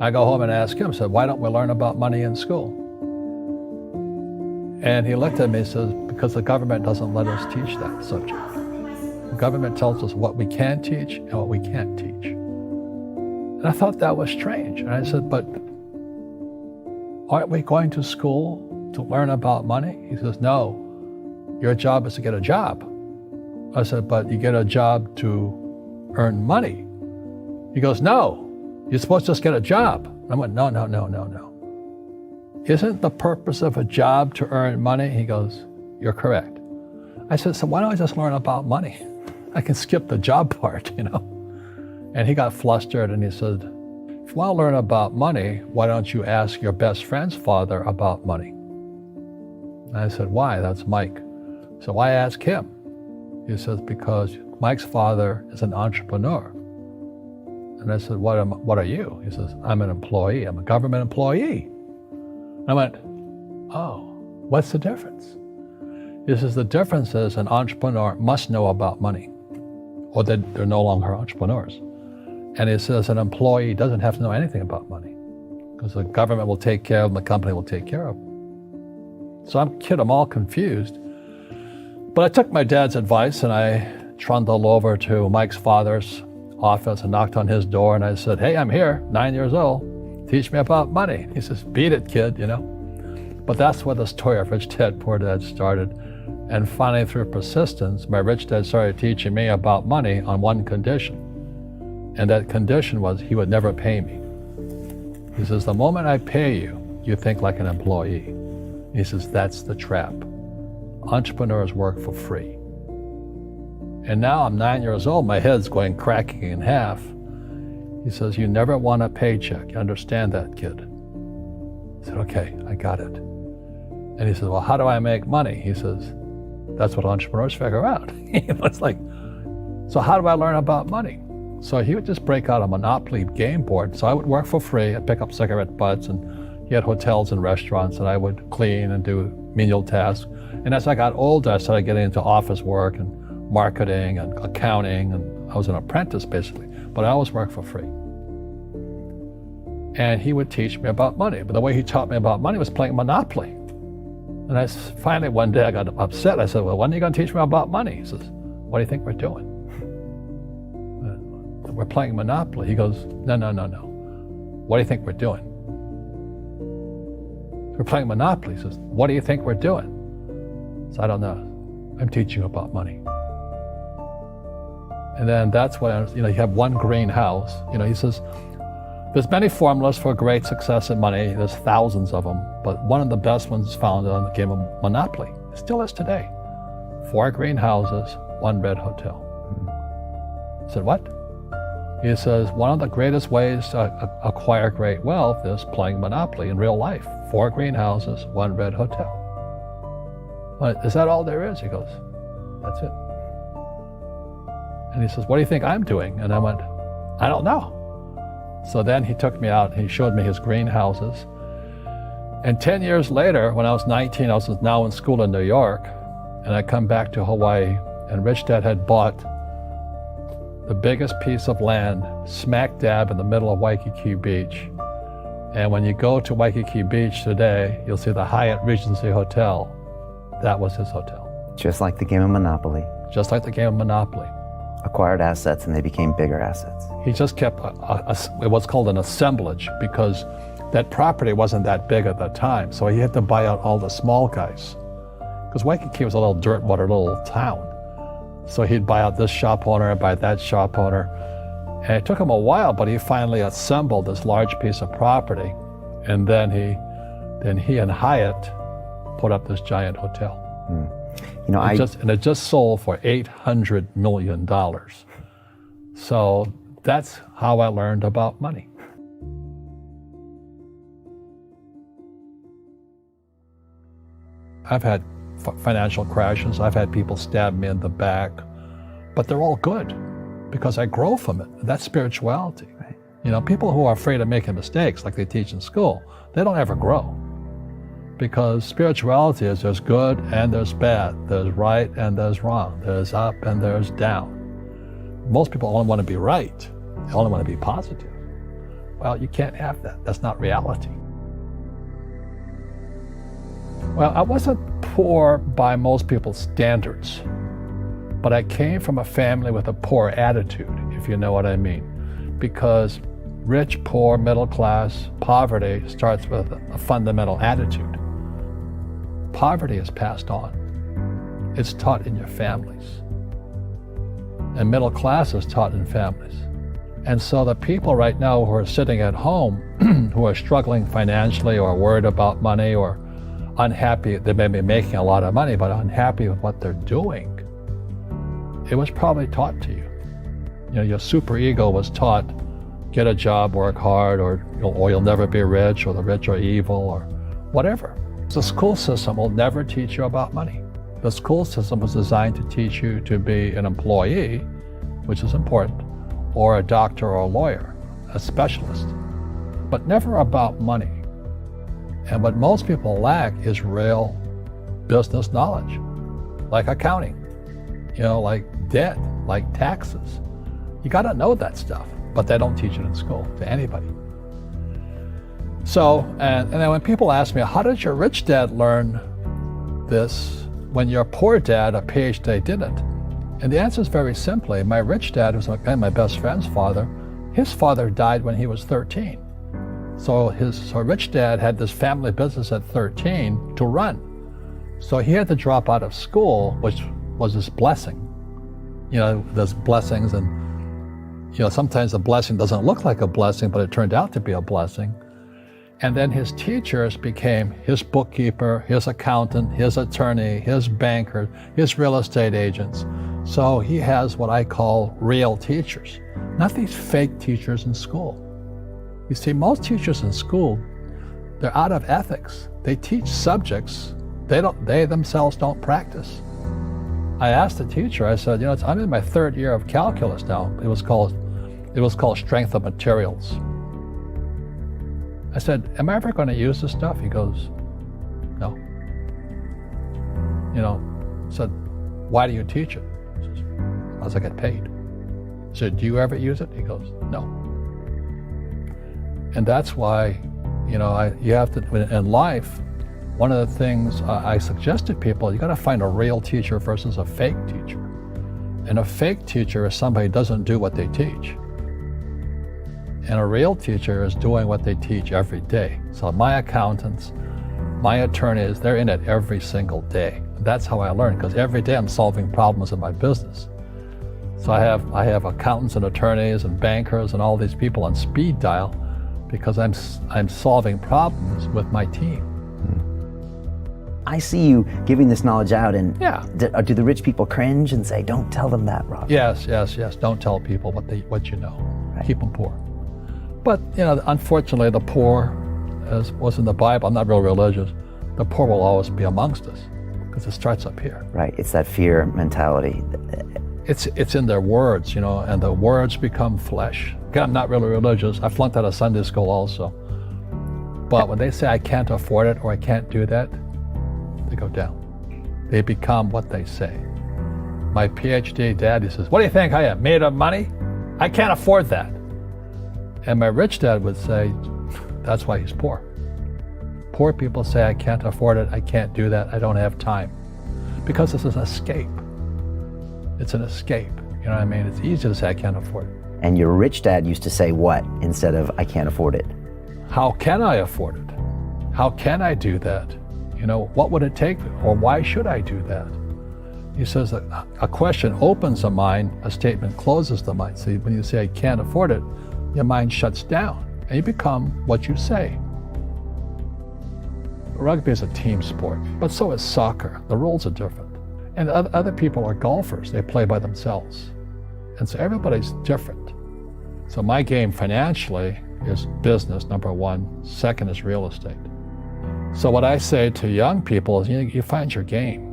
I go home and ask him, I said, why don't we learn about money in school? And he looked at me and says, because the government doesn't let us teach that subject. The government tells us what we can teach and what we can't teach. And I thought that was strange. And I said, but aren't we going to school to learn about money? He says, no, your job is to get a job. I said, but you get a job to earn money. He goes, no, you're supposed to just get a job. I went, no. Isn't the purpose of a job to earn money? He goes, you're correct. I said, so why don't I just learn about money? I can skip the job part, you know? And he got flustered and he said, if you want to learn about money, why don't you ask your best friend's father about money? And I said, why? That's Mike. So why ask him? He says, because Mike's father is an entrepreneur. And I said, what are you? He says, I'm an employee. I'm a government employee. I went, oh, what's the difference? He says, the difference is an entrepreneur must know about money, or they're no longer entrepreneurs. And he says an employee doesn't have to know anything about money, because the government will take care of them, the company will take care of them. So I'm all confused. But I took my dad's advice and I trundled over to Mike's father's office and knocked on his door and I said, hey, I'm here, 9 years old. Teach me about money. He says, beat it, kid, you know. But that's where the story of Rich Dad, Poor Dad started. And finally, through persistence, my rich dad started teaching me about money on one condition. And that condition was he would never pay me. He says, the moment I pay you, you think like an employee. He says, that's the trap. Entrepreneurs work for free. And now I'm 9 years old, my head's cracking in half. He says, you never want a paycheck. You understand that, kid? I said, okay, I got it. And he says, well, how do I make money? He says, that's what entrepreneurs figure out. It's like, so how do I learn about money? So he would just break out a Monopoly game board. So I would work for free. I'd pick up cigarette butts, and he had hotels and restaurants, and I would clean and do menial tasks. And as I got older, I started getting into office work and marketing and accounting, and I was an apprentice basically, but I always worked for free. And he would teach me about money, but the way he taught me about money was playing Monopoly. And I finally one day I got upset. I said, well, when are you going to teach me about money? He says, what do you think we're doing? We're playing Monopoly. He goes, no. What do you think we're doing? We're playing Monopoly. He says, what do you think we're doing? So I don't know. I'm teaching you about money. And then that's when, you have one green house. He says, there's many formulas for great success in money. There's thousands of them, but one of the best ones is found on the game of Monopoly. It still is today. 4 green houses, 1 red hotel. I said, what? He says, one of the greatest ways to acquire great wealth is playing Monopoly in real life. 4 green houses, 1 red hotel. But is that all there is? He goes, that's it. And he says, what do you think I'm doing? And I went, I don't know. So then he took me out and he showed me his greenhouses. And 10 years later, when I was 19, I was now in school in New York, and I come back to Hawaii, and Rich Dad had bought the biggest piece of land smack dab in the middle of Waikiki Beach. And when you go to Waikiki Beach today, you'll see the Hyatt Regency Hotel. That was his hotel. Just like the game of Monopoly. Just like the game of Monopoly. Acquired assets and they became bigger assets. He just kept what's called an assemblage, because that property wasn't that big at the time. So he had to buy out all the small guys. Because Waikiki was a little dirt water little town. So he'd buy out this shop owner and buy that shop owner. And it took him a while, but he finally assembled this large piece of property. And then he and Hyatt put up this giant hotel. It just sold for $800 million. So that's how I learned about money. I've had financial crashes. I've had people stab me in the back, but they're all good because I grow from it. That's spirituality. Right. People who are afraid of making mistakes, like they teach in school, they don't ever grow. Because spirituality is there's good and there's bad, there's right and there's wrong, there's up and there's down. Most people only want to be right, they only want to be positive. Well, you can't have that. That's not reality. Well, I wasn't poor by most people's standards, but I came from a family with a poor attitude, if you know what I mean. Because rich, poor, middle class, poverty starts with a fundamental attitude. Poverty is passed on. It's taught in your families. And middle class is taught in families. And so the people right now who are sitting at home, who are struggling financially or worried about money or unhappy, they may be making a lot of money, but unhappy with what they're doing, it was probably taught to you. You know, your superego was taught, get a job, work hard, or you'll never be rich, or the rich are evil, or whatever. The school system will never teach you about money. The school system was designed to teach you to be an employee, which is important, or a doctor or a lawyer, a specialist, but never about money. And what most people lack is real business knowledge, like accounting, like debt, like taxes. You got to know that stuff, but they don't teach it in school to anybody. So, and then when people ask me, how did your rich dad learn this when your poor dad, a PhD, didn't? And the answer is very simply, my rich dad, who's my best friend's father, his father died when he was 13. So his rich dad had this family business at 13 to run. So he had to drop out of school, which was his blessing. There's blessings, and sometimes the blessing doesn't look like a blessing, but it turned out to be a blessing. And then his teachers became his bookkeeper, his accountant, his attorney, his banker, his real estate agents. So he has what I call real teachers, not these fake teachers in school. You see, most teachers in school, they're out of ethics. They teach subjects they themselves don't practice. I asked the teacher, I said, I'm in my third year of calculus now. It was called strength of materials. I said, am I ever going to use this stuff? He goes, no. I said, why do you teach it? He says, because I get paid. I said, do you ever use it? He goes, no. And that's why, you have to, in life, one of the things I suggest to people, you got to find a real teacher versus a fake teacher. And a fake teacher is somebody who doesn't do what they teach. And a real teacher is doing what they teach every day. So my accountants, my attorneys, they're in it every single day. That's how I learn, because every day I'm solving problems in my business. So I have accountants and attorneys and bankers and all these people on speed dial because I'm solving problems with my team. I see you giving this knowledge out, and yeah. Do the rich people cringe and say, don't tell them that, Rob? Yes. Don't tell people what you know. Right. Keep them poor. But, unfortunately, the poor, as was in the Bible, I'm not real religious, the poor will always be amongst us because it starts up here. Right, it's that fear mentality. It's in their words, and the words become flesh. Again, I'm not really religious. I flunked out of Sunday school also. But when they say I can't afford it or I can't do that, they go down. They become what they say. My PhD daddy says, what do you think I am, made of money? I can't afford that. And my rich dad would say, that's why he's poor. Poor people say, I can't afford it, I can't do that, I don't have time. Because this is an escape. It's an escape, you know what I mean? It's easy to say, I can't afford it. And your rich dad used to say what instead of, I can't afford it? How can I afford it? How can I do that? What would it take, or why should I do that? He says that a question opens the mind, a statement closes the mind. See, when you say, I can't afford it, your mind shuts down, and you become what you say. Rugby is a team sport, but so is soccer. The rules are different. And other people are golfers. They play by themselves. And so everybody's different. So my game financially is business, number one. Second is real estate. So what I say to young people is, you find your game.